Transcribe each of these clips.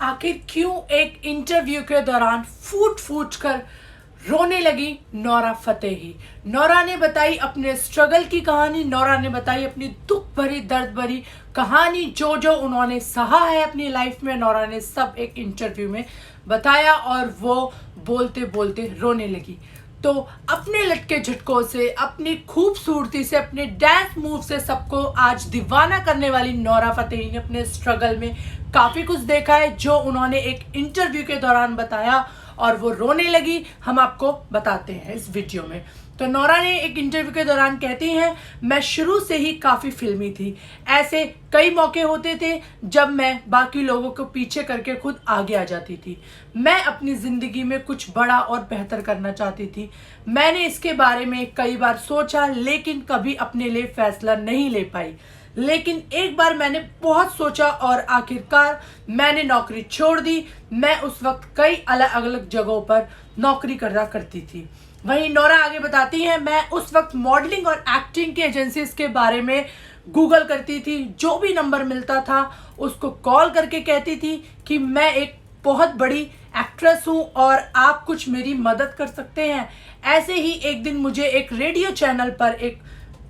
आखिर क्यों एक इंटरव्यू के दौरान फूट फूट कर रोने लगी नोरा फतेही। नोरा ने बताई अपने स्ट्रगल की कहानी, नोरा ने बताई अपनी दुख भरी दर्द भरी कहानी, जो जो उन्होंने सहा है अपनी लाइफ में। नोरा ने सब एक इंटरव्यू में बताया और वो बोलते बोलते रोने लगी। तो अपने लटके झटकों से, अपनी खूबसूरती से, अपने डांस मूव से सबको आज दीवाना करने वाली नोरा फतेही ने अपने स्ट्रगल में काफ़ी कुछ देखा है, जो उन्होंने एक इंटरव्यू के दौरान बताया और वो रोने लगी। हम आपको बताते हैं इस वीडियो में। तो नोरा ने एक इंटरव्यू के दौरान कहती हैं, मैं शुरू से ही काफ़ी फिल्मी थी। ऐसे कई मौके होते थे जब मैं बाकी लोगों को पीछे करके खुद आगे आ जाती थी। मैं अपनी ज़िंदगी में कुछ बड़ा और बेहतर करना चाहती थी। मैंने इसके बारे में कई बार सोचा, लेकिन कभी अपने लिए फैसला नहीं ले पाई। लेकिन एक बार मैंने बहुत सोचा और आखिरकार मैंने नौकरी छोड़ दी। मैं उस वक्त कई अलग अलग जगहों पर नौकरी करती थी। वहीं नोरा आगे बताती हैं, मैं उस वक्त मॉडलिंग और एक्टिंग की एजेंसीज के बारे में गूगल करती थी। जो भी नंबर मिलता था उसको कॉल करके कहती थी कि मैं एक बहुत बड़ी एक्ट्रेस हूँ और आप कुछ मेरी मदद कर सकते हैं। ऐसे ही एक दिन मुझे एक रेडियो चैनल पर एक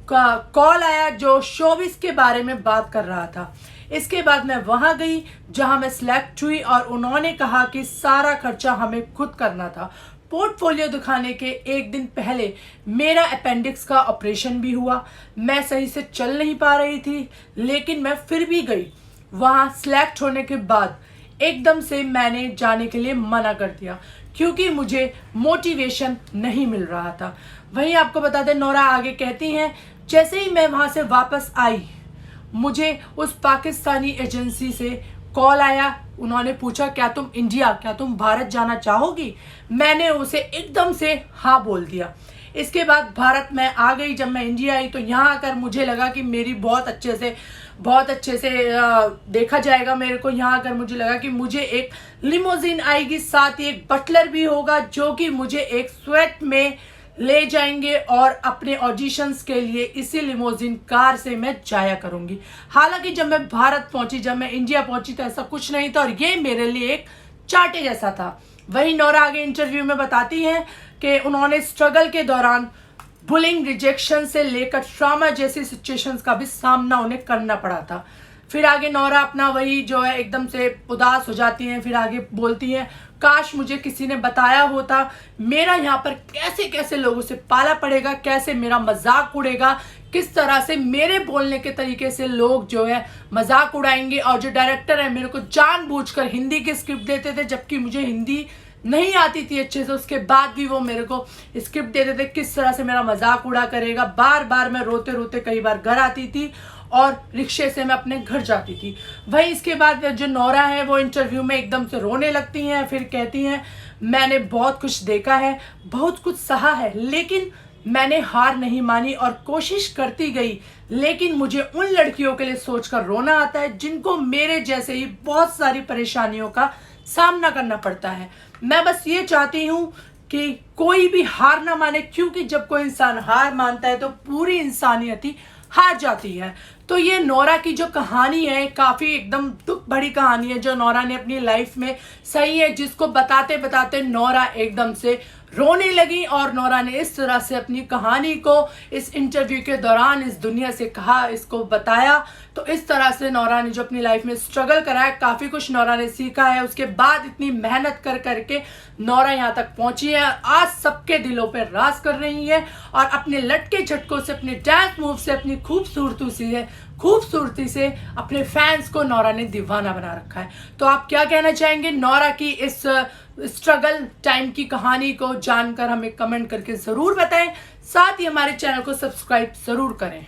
कॉल आया जो शोबिस के बारे में बात कर रहा था। इसके बाद मैं वहां गई जहां मैं सिलेक्ट हुई और उन्होंने कहा कि सारा खर्चा हमें खुद करना था। पोर्टफोलियो दिखाने के एक दिन पहले मेरा अपेंडिक्स का ऑपरेशन भी हुआ। मैं सही से चल नहीं पा रही थी, लेकिन मैं फिर भी गई। वहां सिलेक्ट होने के बाद एकदम से मैंने जाने के लिए मना कर दिया क्योंकि मुझे मोटिवेशन नहीं मिल रहा था। वहीं आपको बता दें, नोरा आगे कहती हैं, जैसे ही मैं वहां से वापस आई, मुझे उस पाकिस्तानी एजेंसी से कॉल आया। उन्होंने पूछा, क्या तुम भारत जाना चाहोगी? मैंने उसे एकदम से हाँ बोल दिया। इसके बाद भारत में आ गई। जब मैं इंडिया आई तो यहाँ आकर मुझे लगा कि मेरी बहुत अच्छे से देखा जाएगा मेरे को। यहाँ आकर मुझे लगा कि मुझे एक लिमोजिन आएगी, साथ ही एक बटलर भी होगा जो कि मुझे एक स्वेट में ले जाएंगे और अपने ऑडिशंस के लिए इसी लिमोजिन कार से मैं जाया करूंगी। हालांकि जब मैं भारत पहुंची, जब मैं इंडिया पहुंची तो ऐसा कुछ नहीं था और ये मेरे लिए एक चार्टे जैसा था। वहीं नोरा आगे इंटरव्यू में बताती हैं कि उन्होंने स्ट्रगल के दौरान बुलिंग, रिजेक्शन से लेकर ट्रॉमा जैसी सिचुएशंस का भी सामना उन्हें करना पड़ा था। फिर आगे नोरा अपना वही जो है एकदम से उदास हो जाती हैं। फिर आगे बोलती हैं, काश मुझे किसी ने बताया होता मेरा यहाँ पर कैसे कैसे लोगों से पाला पड़ेगा, कैसे मेरा मजाक उड़ेगा, किस तरह से मेरे बोलने के तरीके से लोग जो है मजाक उड़ाएंगे। और जो डायरेक्टर है मेरे को जानबूझकर हिंदी की स्क्रिप्ट देते थे, जबकि मुझे हिंदी नहीं आती थी अच्छे से। उसके बाद भी वो मेरे को स्क्रिप्ट देते थे, किस तरह से मेरा मजाक उड़ा करेगा। बार बार मैं रोते रोते कई बार घर आती थी और रिक्शे से मैं अपने घर जाती थी। वहीं इसके बाद जो नोरा है वो इंटरव्यू में एकदम से रोने लगती हैं। फिर कहती हैं, मैंने बहुत कुछ देखा है, बहुत कुछ सहा है, लेकिन मैंने हार नहीं मानी और कोशिश करती गई। लेकिन मुझे उन लड़कियों के लिए सोचकर रोना आता है जिनको मेरे जैसे ही बहुत सारी परेशानियों का सामना करना पड़ता है। मैं बस ये चाहती हूँ कि कोई भी हार ना माने, क्योंकि जब कोई इंसान हार मानता है तो पूरी इंसानियत ही हार जाती है। तो ये नोरा की जो कहानी है काफ़ी एकदम दुख भरी कहानी है जो नोरा ने अपनी लाइफ में सही है, जिसको बताते बताते नोरा एकदम से रोने लगी। और नोरा ने इस तरह से अपनी कहानी को इस इंटरव्यू के दौरान इस दुनिया से कहा, इसको बताया। तो इस तरह से नोरा ने जो अपनी लाइफ में स्ट्रगल करा है, काफ़ी कुछ नोरा ने सीखा है। उसके बाद इतनी मेहनत कर करके नोरा यहाँ तक पहुंची है, आज सबके दिलों पर राज कर रही है और अपने लटके झटकों से, अपने डांस मूव से, अपनी खूबसूरती से अपने फैंस को नोरा ने दीवाना बना रखा है। तो आप क्या कहना चाहेंगे नोरा की इस स्ट्रगल टाइम की कहानी को जानकर हमें कमेंट करके ज़रूर बताएं। साथ ही हमारे चैनल को सब्सक्राइब ज़रूर करें।